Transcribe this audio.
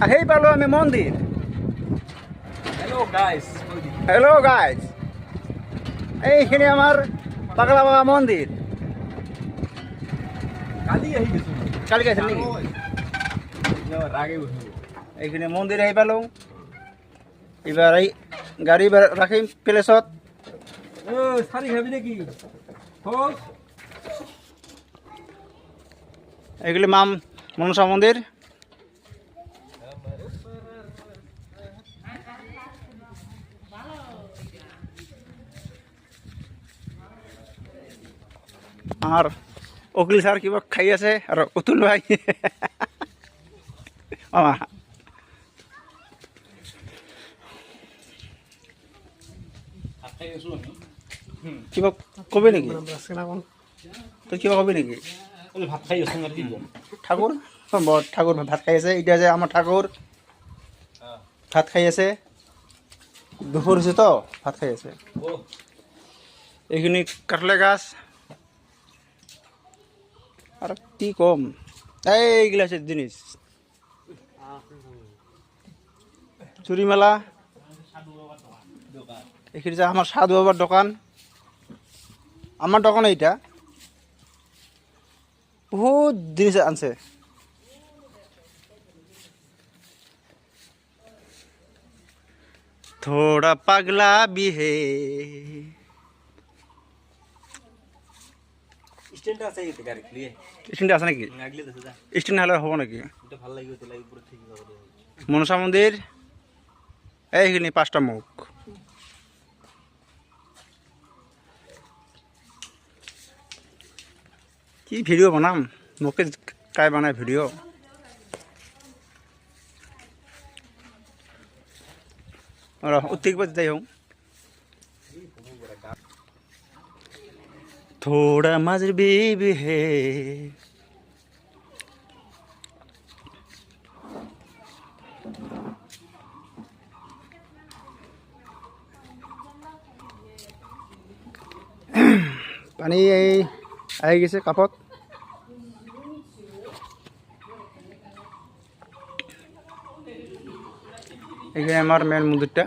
আহেই পালো আমি মন্দির। হ্যালো গাইস, এইখানে আমার পাগলা বাবা মন্দির। কালি গেছেন নাকি? এইখানে মন্দির আহি পালো। এবার এই গাড়ি রাখিম প্লেসত। এইগুলি মাম মনসা মন্দির। আর অকিল স্যার কিবা খাই আছে আর অতুল ভাই মামা কিবা কবি নেকি? তো কিবা কবি নেকি? ভাত খাই আছো আর কি কম ঠাকুর ঠাকুর ভাত খাই আছে। এটা যে আমার ঠাকুর ভাত খাই আছে। দুপুর হয়েছে তো ভাত খাই আছে। এইখিনি কাটলে গাছ আর কি কম। এইগুলা আছে জিনিস চুরি মেলা। এখানে যে আমার সাধু বাবার দোকান, আমার দোকান এইটা বহুত জিনিস আনছে। थोड़ा पगला भी है। স্ট্যান্ড আছে এই গাড়ি ক্লিয়ার স্ট্যান্ড আছে নাকি? আগলে দেখো যা স্ট্যান্ড হলে হবো নাকি? এটা ভালো লাগবে তো লাগবে পুরো ঠিক হবে মনসা মন্দির এইখানে 5টা মুখ। কি ভিডিও বানাম, মুখে কাই বানায় ভিডিও। উত্তিক বাজ যাই হোক। थोड़ा मजबी भी है। পানি এই আহি গেছে কাপত। এখানে আমার মেন মন্দিরটা।